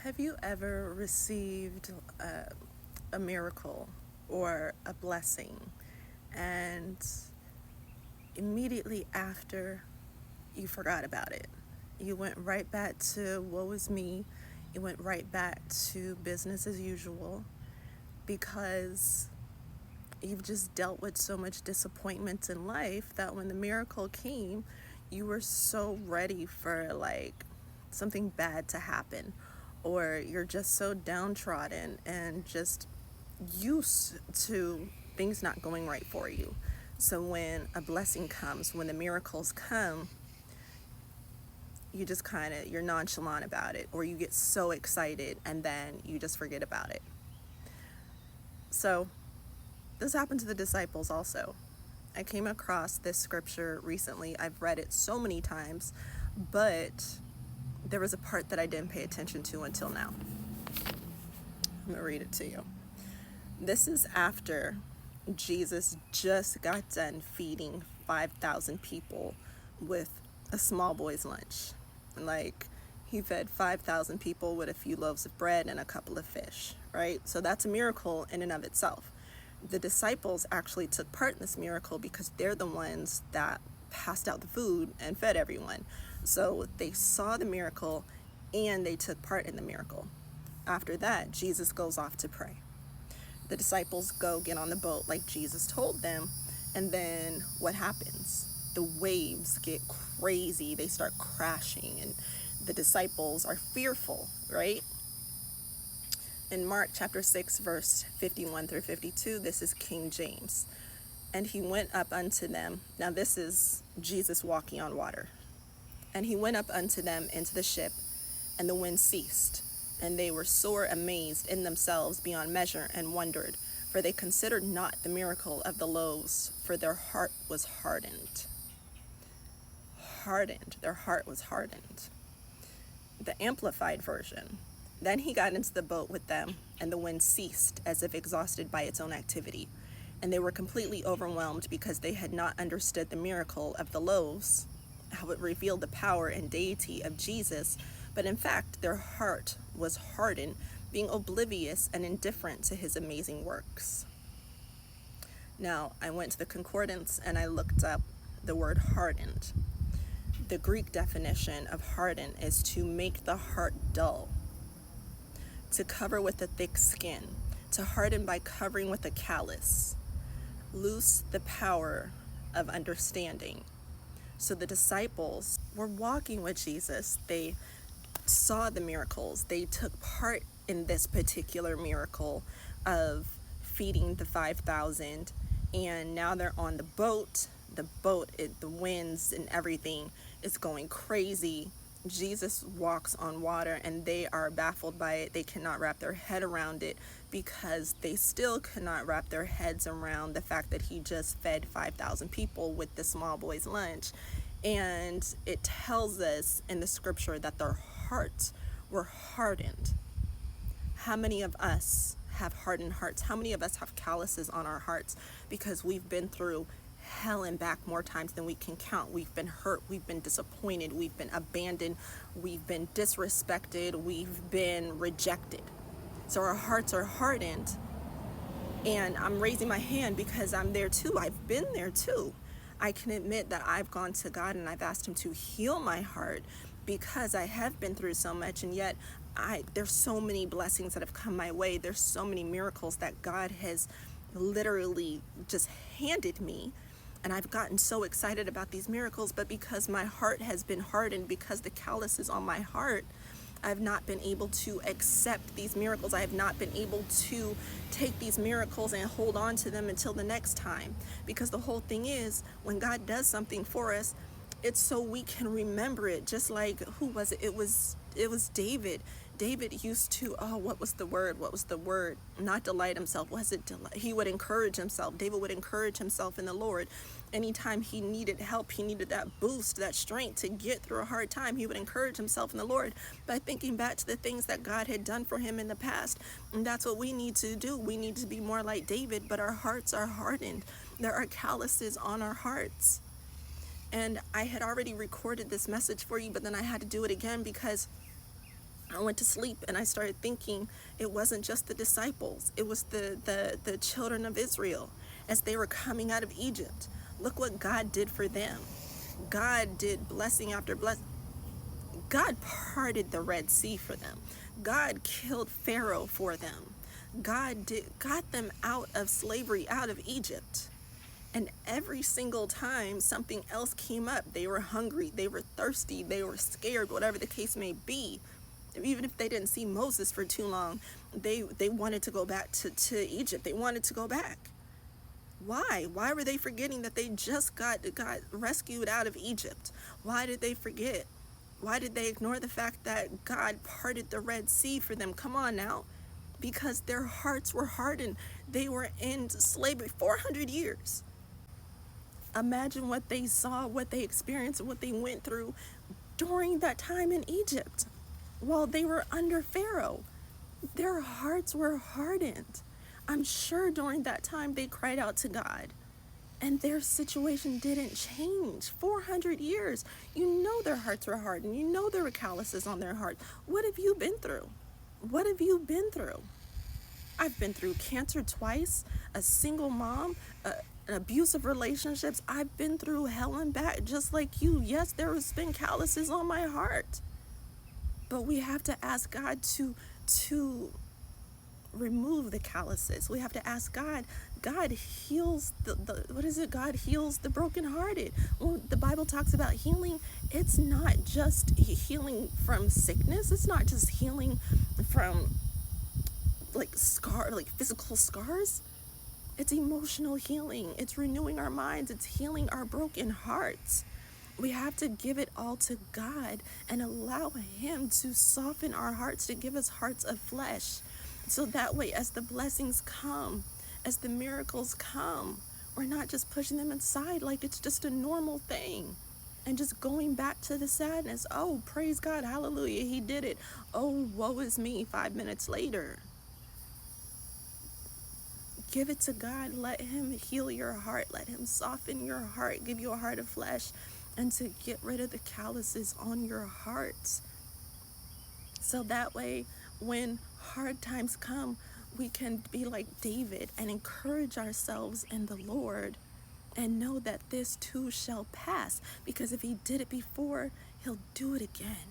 Have you ever received a miracle or a blessing, and immediately after you forgot about it? You went right back to woe is me. You went right back to business as usual because you've just dealt with so much disappointment in life that when the miracle came, you were so ready for like something bad to happen, or you're just so downtrodden and just used to things not going right for you. So when a blessing comes, when the miracles come, you just you're nonchalant about it, or you get so excited and then you just forget about it. So this happened to the disciples also. I came across this scripture recently. I've read it so many times, but there was a part that I didn't pay attention to until now. I'm going to read it to you. This is after Jesus just got done feeding 5,000 people with a small boy's lunch. Like, he fed 5,000 people with a few loaves of bread and a couple of fish, right? So that's a miracle in and of itself. The disciples actually took part in this miracle because they're the ones that passed out the food and fed everyone. So they saw the miracle and they took part in the miracle. After that, Jesus goes off to pray. The disciples go get on the boat like Jesus told them, and then what happens? The waves get crazy. They start crashing, and the disciples are fearful, right? In Mark chapter 6, verse 51 through 52, this is King James. And he went up unto them. Now this is Jesus walking on water. And he went up unto them into the ship, and the wind ceased. And they were sore amazed in themselves beyond measure, and wondered, for they considered not the miracle of the loaves, for their heart was hardened. Hardened. Their heart was hardened. The Amplified Version. Then he got into the boat with them, and the wind ceased, as if exhausted by its own activity. And they were completely overwhelmed because they had not understood the miracle of the loaves, how it revealed the power and deity of Jesus, but in fact their heart was hardened, being oblivious and indifferent to his amazing works. Now, I went to the concordance and I looked up the word hardened. The Greek definition of harden is to make the heart dull, to cover with a thick skin, to harden by covering with a callus, lose the power of understanding. So the disciples were walking with Jesus. They saw the miracles. They took part in this particular miracle of feeding the 5,000. And now they're on the boat. The winds and everything is going crazy. Jesus walks on water and they are baffled by it. They cannot wrap their head around it because they still cannot wrap their heads around the fact that he just fed 5,000 people with the small boy's lunch. And it tells us in the scripture that their hearts were hardened. How many of us have hardened hearts? How many of us have calluses on our hearts because we've been through hell and back more times than we can count? We've been hurt, we've been disappointed, we've been abandoned, we've been disrespected, we've been rejected. So our hearts are hardened. And I'm raising my hand because I'm there too. I've been there too. I can admit that I've gone to God and I've asked him to heal my heart because I have been through so much, and yet there's so many blessings that have come my way. There's so many miracles that God has literally just handed me, and I've gotten so excited about these miracles, but because my heart has been hardened, because the callus is on my heart, I've not been able to accept these miracles. I have not been able to take these miracles and hold on to them until the next time. Because the whole thing is, when God does something for us, it's so we can remember it. Just like, who was it? It was David. David used to, what was the word? Not delight himself. Was it delight? He would encourage himself. David would encourage himself in the Lord. Anytime he needed help, he needed that boost, that strength to get through a hard time, he would encourage himself in the Lord by thinking back to the things that God had done for him in the past. And that's what we need to do. We need to be more like David, but our hearts are hardened. There are calluses on our hearts. And I had already recorded this message for you, but then I had to do it again because I went to sleep and I started thinking it wasn't just the disciples, it was the children of Israel as they were coming out of Egypt. Look what God did for them. God did blessing after blessing. God parted the Red Sea for them. God killed Pharaoh for them. Got them out of slavery, out of Egypt. And every single time something else came up, they were hungry, they were thirsty, they were scared, whatever the case may be. Even if they didn't see Moses for too long, they wanted to go back to Egypt. They wanted to go back. Why? Why were they forgetting that they just got rescued out of Egypt? Why did they forget? Why did they ignore the fact that God parted the Red Sea for them? Come on now. Because their hearts were hardened. They were in slavery 400 years. Imagine what they saw, what they experienced, what they went through during that time in Egypt while they were under Pharaoh. Their hearts were hardened. I'm sure during that time they cried out to God and their situation didn't change. 400 years. You know their hearts were hardened. You know there were calluses on their heart. What have you been through? What have you been through? I've been through cancer twice, a single mom, abusive relationships. I've been through hell and back just like you. Yes, there has been calluses on my heart. But we have to ask God to remove the calluses. We have to ask God. God heals God heals the brokenhearted. When the Bible talks about healing, it's not just healing from sickness. It's not just healing from like physical scars. It's emotional healing. It's renewing our minds. It's healing our broken hearts. We have to give it all to God and allow Him to soften our hearts, to give us hearts of flesh. So that way, as the blessings come, as the miracles come, we're not just pushing them aside like it's just a normal thing and just going back to the sadness. Oh, praise God, hallelujah, He did it. Oh, woe is me 5 minutes later. Give it to God. Let Him heal your heart. Let Him soften your heart, give you a heart of flesh, and to get rid of the calluses on your heart. So that way, when hard times come, we can be like David and encourage ourselves in the Lord and know that this too shall pass. Because if He did it before, He'll do it again.